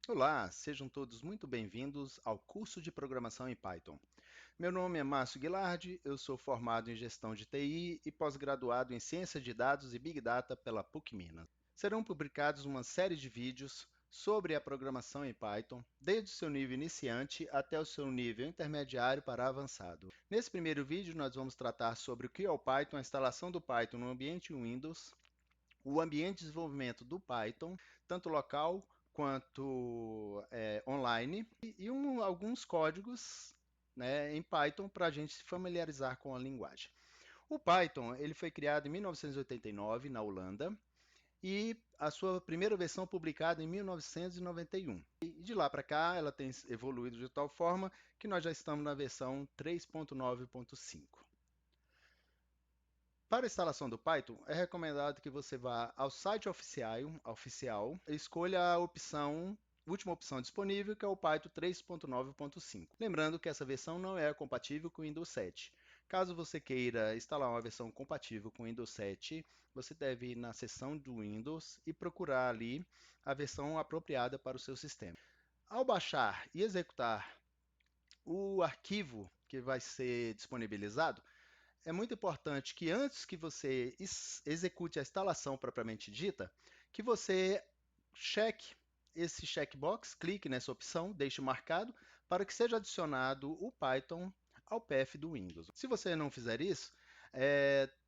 Olá, sejam todos muito bem-vindos ao curso de Programação em Python. Meu nome é Márcio Guilardi, eu sou formado em Gestão de TI e pós-graduado em Ciência de Dados e Big Data pela PUC Minas. Serão publicados uma série de vídeos sobre a programação em Python, desde o seu nível iniciante até o seu nível intermediário para avançado. Nesse primeiro vídeo, nós vamos tratar sobre o que é o Python, a instalação do Python no ambiente Windows, o ambiente de desenvolvimento do Python, tanto local quanto online, e alguns códigos, né, em Python para a gente se familiarizar com a linguagem. O Python ele foi criado em 1989 na Holanda e a sua primeira versão publicada em 1991. E de lá para cá ela tem evoluído de tal forma que nós já estamos na versão 3.9.5. Para a instalação do Python, é recomendado que você vá ao site oficial e escolha a última opção disponível, que é o Python 3.9.5. Lembrando que essa versão não é compatível com o Windows 7. Caso você queira instalar uma versão compatível com o Windows 7, você deve ir na seção do Windows e procurar ali a versão apropriada para o seu sistema. Ao baixar e executar o arquivo que vai ser disponibilizado, é muito importante que antes que você execute a instalação propriamente dita, que você cheque esse checkbox, clique nessa opção, deixe marcado, para que seja adicionado o Python ao path do Windows. Se você não fizer isso,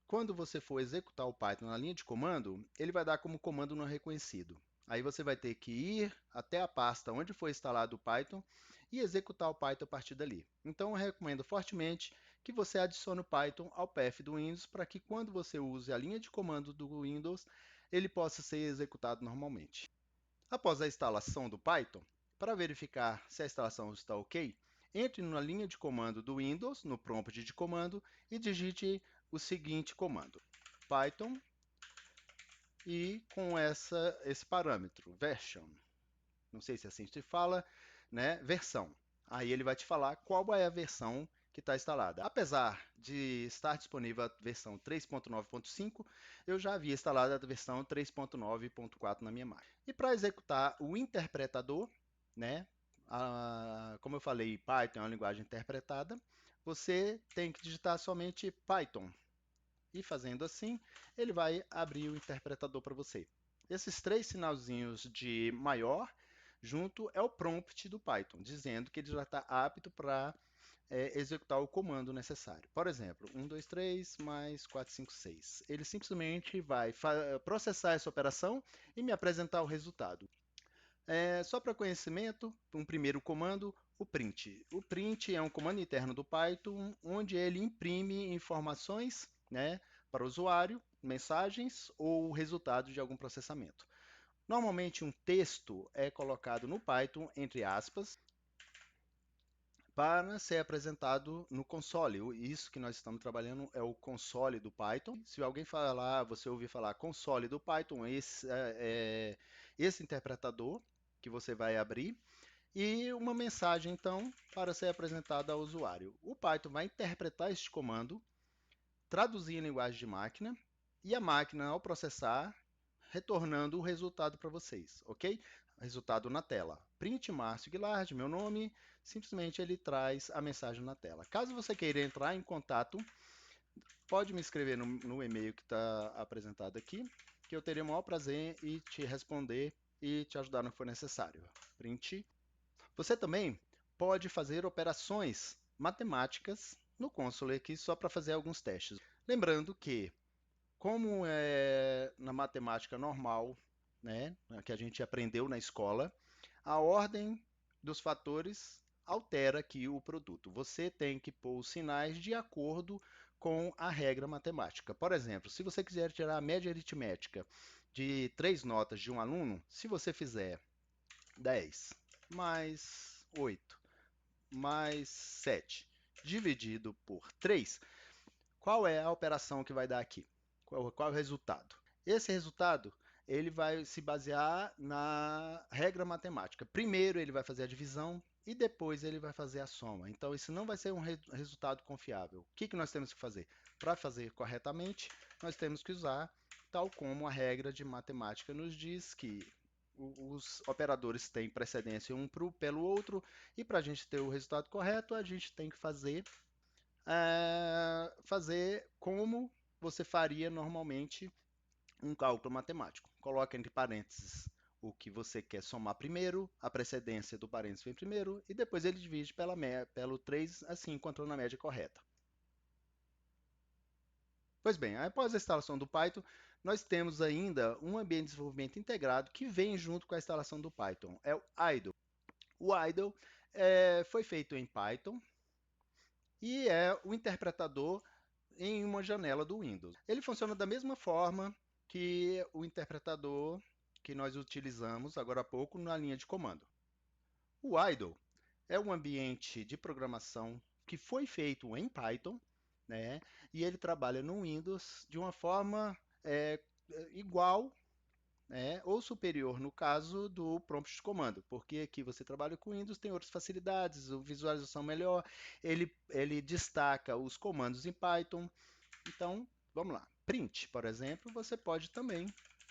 quando você for executar o Python na linha de comando, ele vai dar como comando não reconhecido. Aí você vai ter que ir até a pasta onde foi instalado o Python e executar o Python a partir dali. Então, eu recomendo fortemente que você adicione o Python ao path do Windows para que quando você use a linha de comando do Windows, ele possa ser executado normalmente. Após a instalação do Python, para verificar se a instalação está ok, entre na linha de comando do Windows, no prompt de comando, e digite o seguinte comando: Python e com esse parâmetro, version. Não sei se assim se fala, né? Versão. Aí ele vai te falar qual é a versão que está instalada. Apesar de estar disponível a versão 3.9.5, eu já havia instalado a versão 3.9.4 na minha máquina. E para executar o interpretador, né? Como eu falei, Python é uma linguagem interpretada. Você tem que digitar somente Python. E fazendo assim, ele vai abrir o interpretador para você. Esses três sinalzinhos de maior junto é o prompt do Python, dizendo que ele já está apto para executar o comando necessário. Por exemplo, 1, 2, 3 mais 4, 5, 6. Ele simplesmente vai processar essa operação e me apresentar o resultado. Só para conhecimento, um primeiro comando, o print. O print é um comando interno do Python, onde ele imprime informações, né, para o usuário, mensagens ou resultados de algum processamento. Normalmente um texto é colocado no Python entre aspas para ser apresentado no console. Isso que nós estamos trabalhando é o console do Python. Se alguém falar, você ouvir falar console do Python, esse interpretador que você vai abrir e uma mensagem então para ser apresentada ao usuário. O Python vai interpretar este comando, traduzir em linguagem de máquina e a máquina ao processar retornando o resultado para vocês, ok? Resultado na tela. Print Márcio Guilard, meu nome, simplesmente ele traz a mensagem na tela. Caso você queira entrar em contato, pode me escrever no e-mail que está apresentado aqui, que eu terei o maior prazer em te responder e te ajudar no que for necessário. Print. Você também pode fazer operações matemáticas no console aqui só para fazer alguns testes. Lembrando que como é na matemática normal, né, que a gente aprendeu na escola, a ordem dos fatores altera aqui o produto. Você tem que pôr os sinais de acordo com a regra matemática. Por exemplo, se você quiser tirar a média aritmética de 3 notas de um aluno, se você fizer 10 mais 8 mais 7 dividido por 3, qual é a operação que vai dar aqui? Qual é o resultado? Esse resultado ele vai se basear na regra matemática. Primeiro ele vai fazer a divisão e depois ele vai fazer a soma. Então isso não vai ser um resultado confiável. O que nós temos que fazer? Para fazer corretamente, nós temos que usar tal como a regra de matemática nos diz que os operadores têm precedência um pelo outro, e para a gente ter o resultado correto, a gente tem que fazer como você faria normalmente um cálculo matemático. Coloca entre parênteses o que você quer somar primeiro, a precedência do parênteses vem primeiro, e depois ele divide pelo 3, assim encontrando a média correta. Pois bem, após a instalação do Python, nós temos ainda um ambiente de desenvolvimento integrado que vem junto com a instalação do Python, é o idle. O idle foi feito em Python e é o interpretador em uma janela do Windows. Ele funciona da mesma forma que o interpretador que nós utilizamos agora há pouco na linha de comando. O idle é um ambiente de programação que foi feito em Python, né? E ele trabalha no Windows de uma forma igual, né, ou superior no caso do prompt de comando, porque aqui você trabalha com Windows, tem outras facilidades, a visualização melhor, ele destaca os comandos em Python. Então, vamos lá. Print, por exemplo, você pode também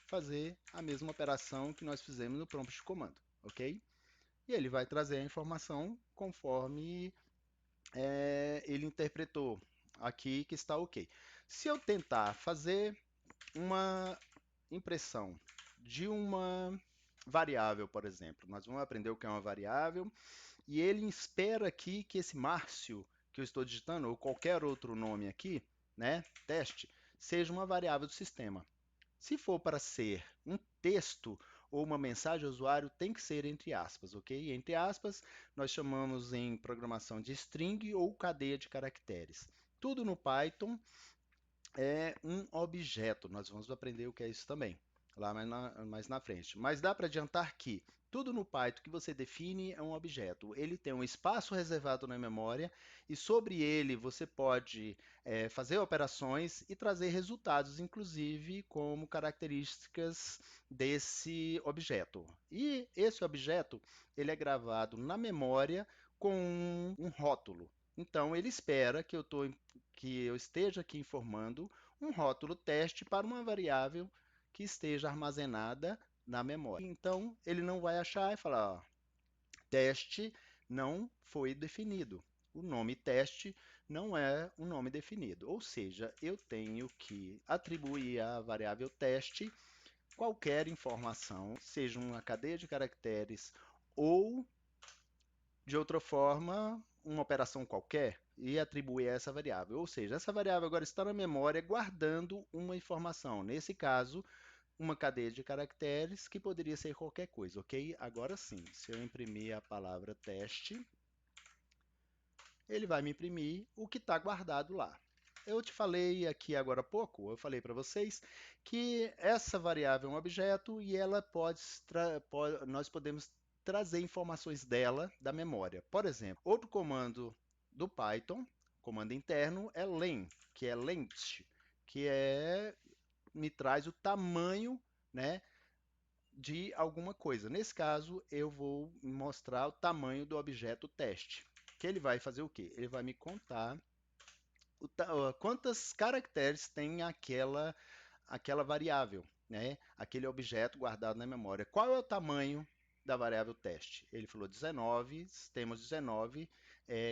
fazer a mesma operação que nós fizemos no prompt de comando, ok? E ele vai trazer a informação conforme ele interpretou aqui que está ok. Se eu tentar fazer uma impressão de uma variável, por exemplo, nós vamos aprender o que é uma variável, e ele espera aqui que esse Márcio que eu estou digitando, ou qualquer outro nome aqui, né, teste, seja uma variável do sistema. Se for para ser um texto ou uma mensagem ao usuário, tem que ser entre aspas, ok? Entre aspas, nós chamamos em programação de string ou cadeia de caracteres. Tudo no Python é um objeto. Nós vamos aprender o que é isso também, lá mais na frente. Mas dá para adiantar que tudo no Python que você define é um objeto. Ele tem um espaço reservado na memória e sobre ele você pode fazer operações e trazer resultados, inclusive como características desse objeto. E esse objeto ele é gravado na memória com um rótulo. Então ele espera que eu esteja aqui informando um rótulo teste para uma variável que esteja armazenada na memória. Então, ele não vai achar e falar, ó, teste não foi definido. O nome teste não é um nome definido. Ou seja, eu tenho que atribuir à variável teste qualquer informação, seja uma cadeia de caracteres ou de outra forma, uma operação qualquer e atribuir a essa variável. Ou seja, essa variável agora está na memória guardando uma informação. Nesse caso, uma cadeia de caracteres que poderia ser qualquer coisa, ok? Agora sim, se eu imprimir a palavra teste, ele vai me imprimir o que está guardado lá. Eu te falei aqui agora há pouco, eu falei para vocês que essa variável é um objeto e ela nós podemos trazer informações dela da memória. Por exemplo, outro comando do Python, comando interno, é len, que é length, que me traz o tamanho, né, de alguma coisa. Nesse caso, eu vou mostrar o tamanho do objeto teste, que ele vai fazer o quê? Ele vai me contar quantos caracteres tem aquela variável, né? Aquele objeto guardado na memória. Qual é o tamanho da variável teste? Ele falou 19, temos 19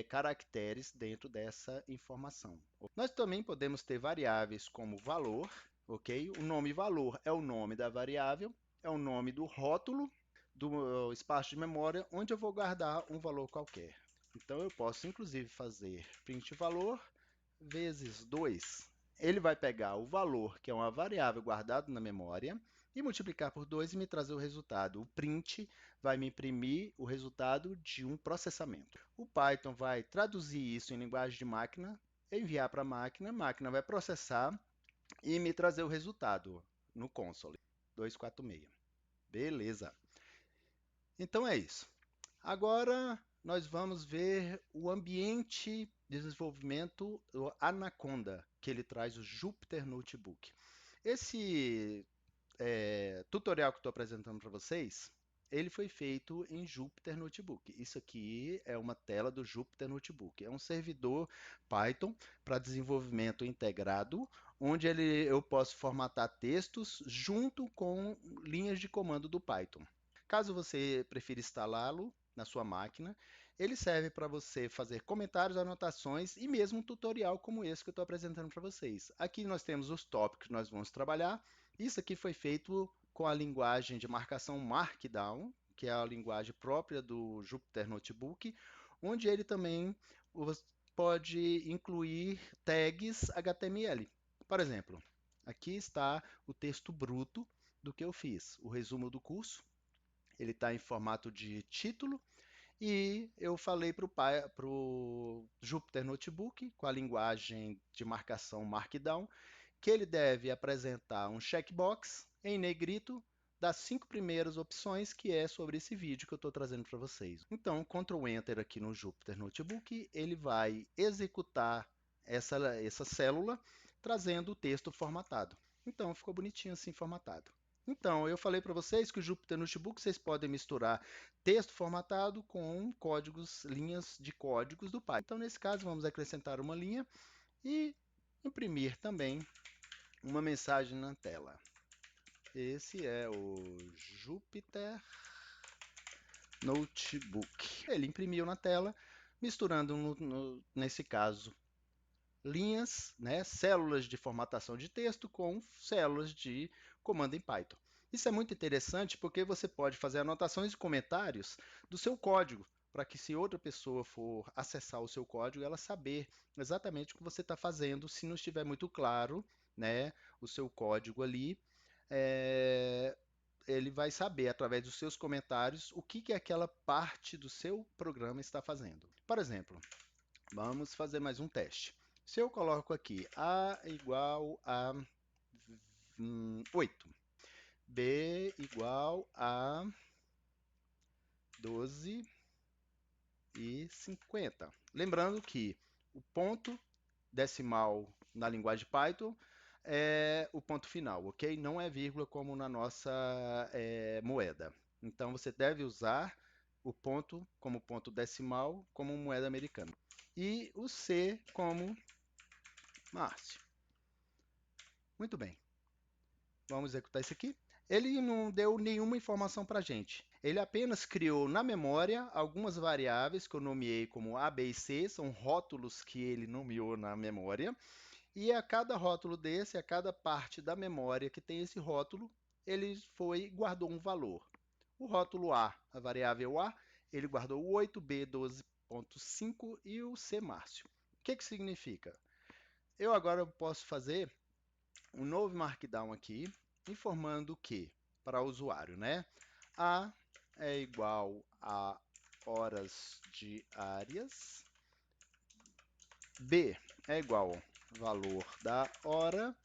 caracteres dentro dessa informação. Nós também podemos ter variáveis como valor, ok? O nome valor é o nome da variável, é o nome do rótulo do espaço de memória onde eu vou guardar um valor qualquer. Então eu posso inclusive fazer print valor vezes 2. Ele vai pegar o valor, que é uma variável guardada na memória, e multiplicar por 2 e me trazer o resultado. O print vai me imprimir o resultado de um processamento. O Python vai traduzir isso em linguagem de máquina, enviar para a máquina vai processar e me trazer o resultado no console 246. Beleza. Então é isso. Agora nós vamos ver o ambiente de desenvolvimento do Anaconda, que ele traz o Jupyter Notebook. Esse tutorial que estou apresentando para vocês, ele foi feito em Jupyter Notebook. Isso aqui é uma tela do Jupyter Notebook. É um servidor Python para desenvolvimento integrado, onde eu posso formatar textos junto com linhas de comando do Python. Caso você prefira instalá-lo na sua máquina, ele serve para você fazer comentários, anotações e mesmo um tutorial como esse que eu estou apresentando para vocês. Aqui nós temos os tópicos que nós vamos trabalhar. Isso aqui foi feito com a linguagem de marcação Markdown, que é a linguagem própria do Jupyter Notebook, onde ele também pode incluir tags HTML. Por exemplo, aqui está o texto bruto do que eu fiz, o resumo do curso. Ele está em formato de título e eu falei para o Jupyter Notebook, com a linguagem de marcação Markdown, que ele deve apresentar um checkbox em negrito das 5 primeiras opções, que é sobre esse vídeo que eu estou trazendo para vocês. Então, Ctrl Enter aqui no Jupyter Notebook, ele vai executar essa célula, trazendo o texto formatado. Então, ficou bonitinho assim formatado. Então, eu falei para vocês que o Jupyter Notebook vocês podem misturar texto formatado com códigos, linhas de códigos do Python. Então, nesse caso, vamos acrescentar uma linha e imprimir também uma mensagem na tela. Esse é o Jupyter Notebook. Ele imprimiu na tela, misturando, nesse caso, linhas, né, células de formatação de texto com células de comando em Python. Isso é muito interessante porque você pode fazer anotações e comentários do seu código, para que se outra pessoa for acessar o seu código, ela saber exatamente o que você está fazendo, se não estiver muito claro, né, o seu código ali, ele vai saber, através dos seus comentários, o que aquela parte do seu programa está fazendo. Por exemplo, vamos fazer mais um teste. Se eu coloco aqui A igual a 8, B igual a 12 e 50. Lembrando que o ponto decimal na linguagem Python é o ponto final, ok? Não é vírgula como na nossa moeda. Então, você deve usar o ponto como ponto decimal como moeda americana. E o C como Márcio. Muito bem. Vamos executar isso aqui. Ele não deu nenhuma informação para a gente. Ele apenas criou na memória algumas variáveis que eu nomeei como A, B e C, são rótulos que ele nomeou na memória. E a cada rótulo desse, a cada parte da memória que tem esse rótulo, ele guardou um valor. O rótulo A, a variável A, ele guardou o 8, B 12.5 e o C Márcio. O que significa? Eu agora posso fazer um novo Markdown aqui, informando que, para o usuário, né, A é igual a horas diárias, B é igual ao valor da hora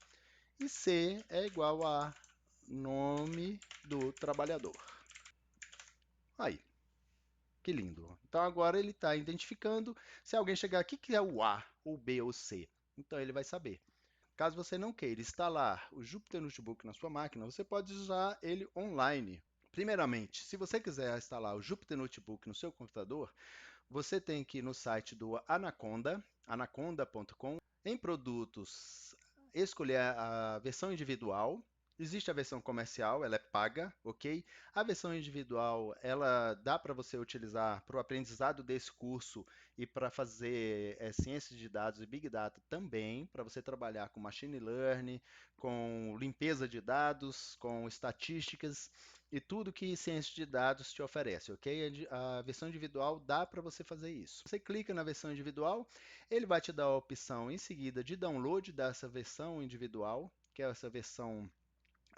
e C é igual a nome do trabalhador. Aí, que lindo. Então agora ele está identificando se alguém chegar aqui que é o A, o B ou o C. Então ele vai saber. Caso você não queira instalar o Jupyter Notebook na sua máquina, você pode usar ele online. Primeiramente, se você quiser instalar o Jupyter Notebook no seu computador, você tem que ir no site do Anaconda, anaconda.com, em produtos, escolher a versão individual. Existe a versão comercial, ela é paga, ok? A versão individual, ela dá para você utilizar para o aprendizado desse curso e para fazer ciências de dados e Big Data também, para você trabalhar com Machine Learning, com limpeza de dados, com estatísticas e tudo que ciência de dados te oferece, ok? A versão individual dá para você fazer isso. Você clica na versão individual, ele vai te dar a opção em seguida de download dessa versão individual, que é essa versão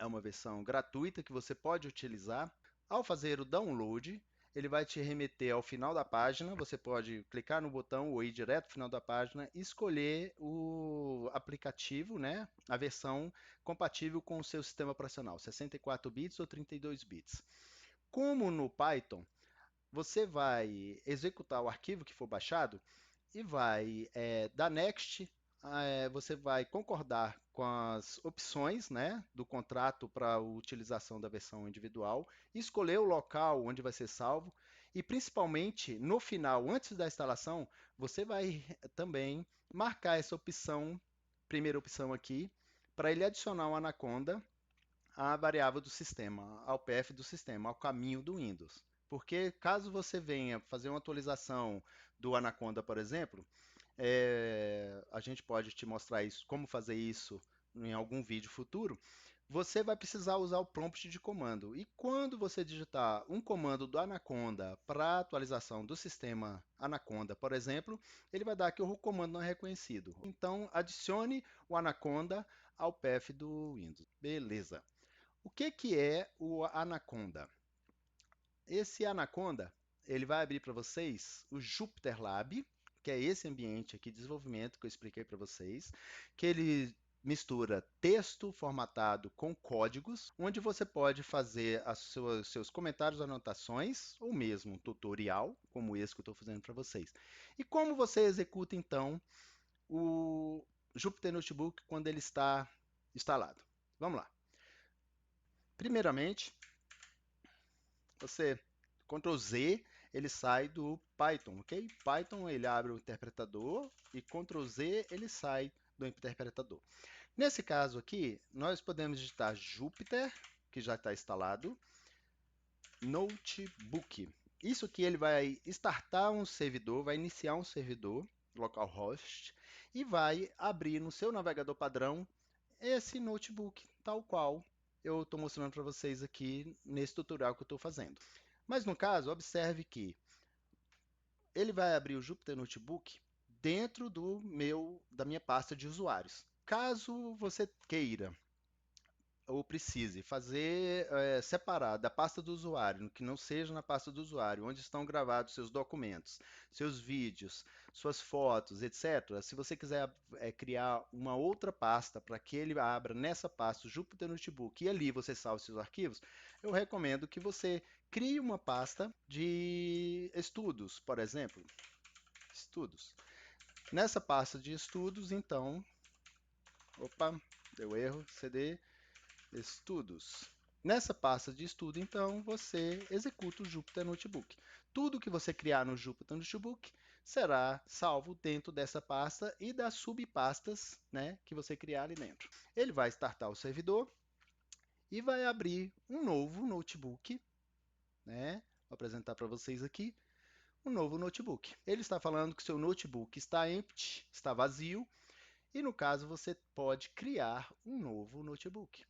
é uma versão gratuita que você pode utilizar. Ao fazer o download, ele vai te remeter ao final da página. Você pode clicar no botão ou ir direto ao final da página e escolher o aplicativo, né? A versão compatível com o seu sistema operacional, 64 bits ou 32 bits. Como no Python, você vai executar o arquivo que for baixado e vai dar next, você vai concordar com as opções, né, do contrato para a utilização da versão individual, escolher o local onde vai ser salvo e principalmente no final, antes da instalação, você vai também marcar essa opção, primeira opção aqui, para ele adicionar o Anaconda à variável do sistema, ao path do sistema, ao caminho do Windows. Porque caso você venha fazer uma atualização do Anaconda, por exemplo, a gente pode te mostrar isso, como fazer isso em algum vídeo futuro, você vai precisar usar o prompt de comando. E quando você digitar um comando do Anaconda para atualização do sistema Anaconda, por exemplo, ele vai dar que o comando não é reconhecido. Então, adicione o Anaconda ao path do Windows. Beleza. O que é o Anaconda? Esse Anaconda, ele vai abrir para vocês o Jupyter Lab, que é esse ambiente aqui de desenvolvimento que eu expliquei para vocês, que ele mistura texto formatado com códigos, onde você pode fazer seus comentários, anotações, ou mesmo um tutorial, como esse que eu estou fazendo para vocês. E como você executa, então, o Jupyter Notebook quando ele está instalado? Vamos lá. Primeiramente, você Ctrl Z, ele sai do Python, ok? Python, ele abre o interpretador e Ctrl Z, ele sai do interpretador. Nesse caso aqui, nós podemos digitar Jupyter, que já está instalado, Notebook. Isso aqui ele vai startar um servidor, vai iniciar um servidor, localhost, e vai abrir no seu navegador padrão esse notebook, tal qual eu estou mostrando para vocês aqui nesse tutorial que eu estou fazendo. Mas no caso, observe que ele vai abrir o Jupyter Notebook dentro da minha pasta de usuários. Caso você queira ou precise fazer separar da pasta do usuário, que não seja na pasta do usuário, onde estão gravados seus documentos, seus vídeos, suas fotos, etc. Se você quiser criar uma outra pasta para que ele abra nessa pasta o Jupyter Notebook e ali você salve seus arquivos, eu recomendo que você crie uma pasta de estudos, por exemplo. Estudos. Nessa pasta de estudos, então, opa, deu erro, CD, estudos. Nessa pasta de estudo, então, você executa o Jupyter Notebook. Tudo que você criar no Jupyter Notebook será salvo dentro dessa pasta e das subpastas, né, que você criar ali dentro. Ele vai startar o servidor e vai abrir um novo notebook, né? Vou apresentar para vocês aqui um novo notebook. Ele está falando que seu notebook está empty, está vazio, e no caso você pode criar um novo notebook.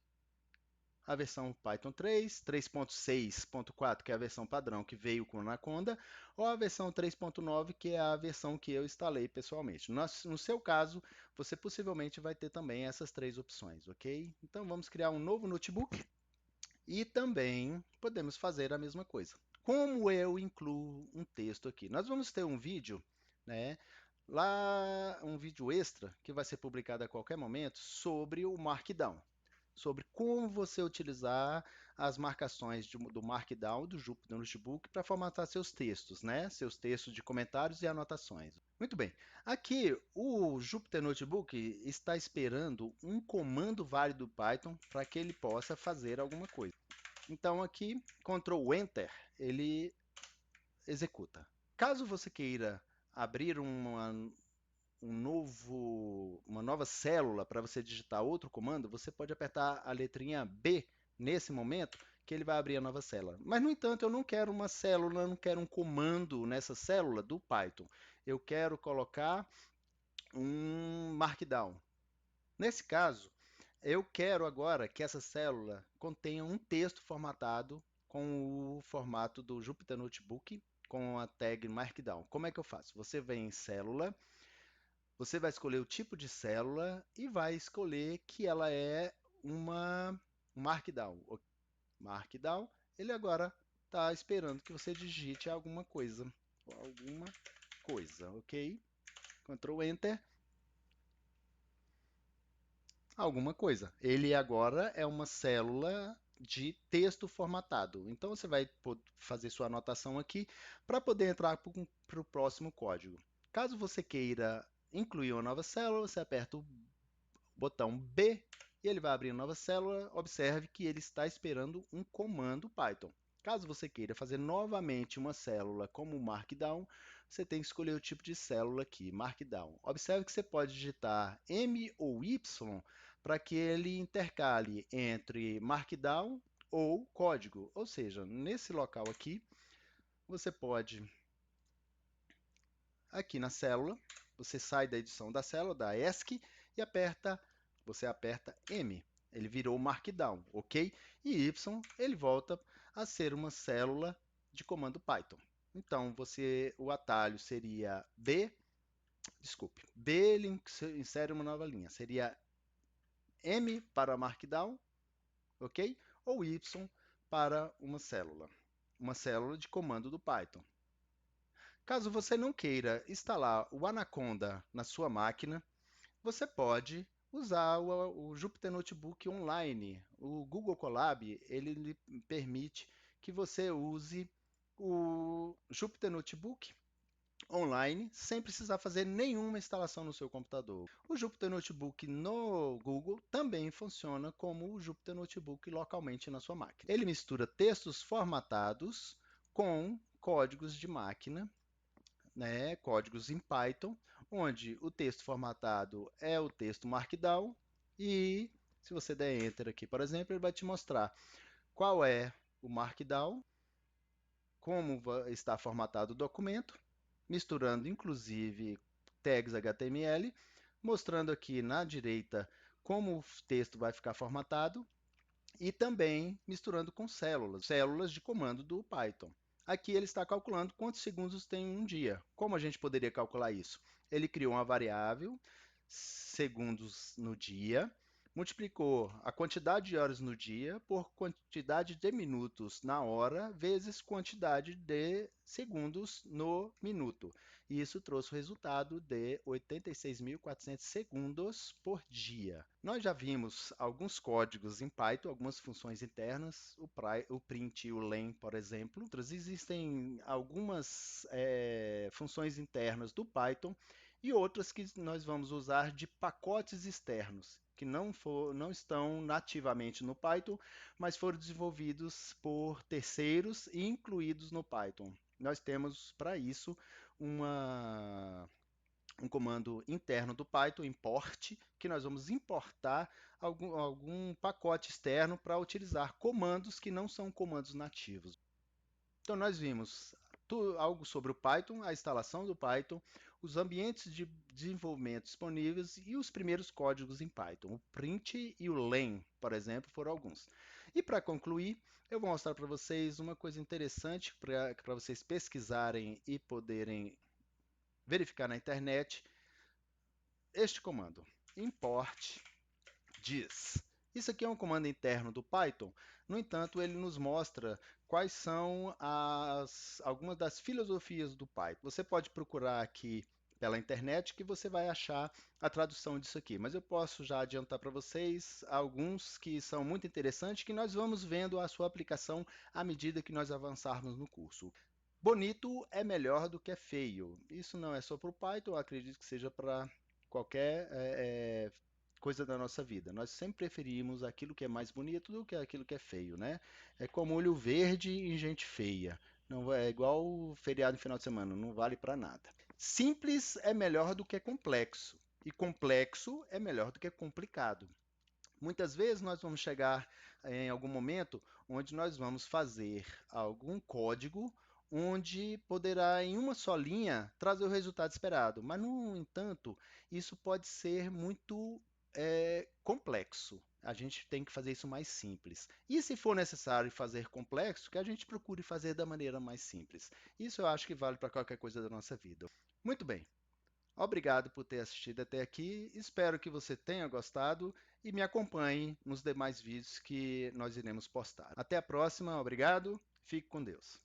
A versão Python 3, 3.6.4, que é a versão padrão que veio com o Anaconda, ou a versão 3.9, que é a versão que eu instalei pessoalmente. No seu caso, você possivelmente vai ter também essas três opções, ok? Então vamos criar um novo notebook e também podemos fazer a mesma coisa. Como eu incluo um texto aqui? Nós vamos ter um vídeo, né? Lá, um vídeo extra que vai ser publicado a qualquer momento sobre o Markdown, sobre como você utilizar as marcações do Markdown do Jupyter Notebook para formatar seus textos, né? Seus textos de comentários e anotações. Muito bem, aqui o Jupyter Notebook está esperando um comando válido do Python para que ele possa fazer alguma coisa. Então aqui, Ctrl Enter, ele executa. Caso você queira abrir uma nova célula para você digitar outro comando, você pode apertar a letrinha B nesse momento, que ele vai abrir a nova célula. Mas, no entanto, eu não quero uma célula, não quero um comando nessa célula do Python. Eu quero colocar um Markdown. Nesse caso, eu quero agora que essa célula contenha um texto formatado com o formato do Jupyter Notebook, com a tag Markdown. Como é que eu faço? Você vem em Célula, você vai escolher o tipo de célula e vai escolher que ela é uma Markdown. Markdown, ele agora está esperando que você digite alguma coisa. Ok? Ctrl Enter. Alguma coisa. Ele agora é uma célula de texto formatado. Então você vai fazer sua anotação aqui para poder entrar para o próximo código. Caso você queira incluir uma nova célula, você aperta o botão B e ele vai abrir uma nova célula. Observe que ele está esperando um comando Python. Caso você queira fazer novamente uma célula como Markdown, você tem que escolher o tipo de célula aqui, Markdown. Observe que você pode digitar M ou Y para que ele intercale entre Markdown ou código. Ou seja, nesse local aqui, você pode, aqui na célula, você sai da edição da célula, da ESC, e você aperta M. Ele virou Markdown, ok? E Y, ele volta a ser uma célula de comando Python. Então, o atalho seria B, ele insere uma nova linha. Seria M para Markdown, ok? Ou Y para uma célula de comando do Python. Caso você não queira instalar o Anaconda na sua máquina, você pode usar o Jupyter Notebook Online. O Google Colab, ele lhe permite que você use o Jupyter Notebook online sem precisar fazer nenhuma instalação no seu computador. O Jupyter Notebook no Google também funciona como o Jupyter Notebook localmente na sua máquina. Ele mistura textos formatados com códigos de máquina, né, códigos em Python, onde o texto formatado é o texto Markdown e se você der Enter aqui, por exemplo, ele vai te mostrar qual é o Markdown, como está formatado o documento, misturando inclusive tags HTML, mostrando aqui na direita como o texto vai ficar formatado e também misturando com células de comando do Python. Aqui ele está calculando quantos segundos tem um dia. Como a gente poderia calcular isso? Ele criou uma variável, segundos no dia, multiplicou a quantidade de horas no dia por quantidade de minutos na hora, vezes quantidade de segundos no minuto. E isso trouxe o resultado de 86.400 segundos por dia. Nós já vimos alguns códigos em Python, algumas funções internas, o print e o len, por exemplo. Existem algumas funções internas do Python e outras que nós vamos usar de pacotes externos, que não estão nativamente no Python, mas foram desenvolvidos por terceiros e incluídos no Python. Nós temos para isso um comando interno do Python, import, que nós vamos importar algum pacote externo para utilizar comandos que não são comandos nativos. Então, nós vimos algo sobre o Python, a instalação do Python, os ambientes de desenvolvimento disponíveis e os primeiros códigos em Python. O print e o len, por exemplo, foram alguns. E para concluir, eu vou mostrar para vocês uma coisa interessante para vocês pesquisarem e poderem verificar na internet. Este comando, import diz. Isso aqui é um comando interno do Python, no entanto, ele nos mostra quais são algumas das filosofias do Python. Você pode procurar aqui pela internet que você vai achar a tradução disso aqui, mas eu posso já adiantar para vocês alguns que são muito interessantes, que nós vamos vendo a sua aplicação à medida que nós avançarmos no curso. Bonito é melhor do que feio. Isso não é só para o Python, eu acredito que seja para qualquer coisa da nossa vida. Nós sempre preferimos aquilo que é mais bonito do que aquilo que é feio, né? É como olho verde em gente feia. Não é igual feriado no final de semana, não vale para nada. Simples é melhor do que complexo e complexo é melhor do que complicado. Muitas vezes nós vamos chegar em algum momento onde nós vamos fazer algum código onde poderá, em uma só linha, trazer o resultado esperado. Mas, no entanto, isso pode ser muito complexo. A gente tem que fazer isso mais simples. E se for necessário fazer complexo, que a gente procure fazer da maneira mais simples. Isso eu acho que vale para qualquer coisa da nossa vida. Muito bem. Obrigado por ter assistido até aqui. Espero que você tenha gostado e me acompanhe nos demais vídeos que nós iremos postar. Até a próxima. Obrigado. Fique com Deus.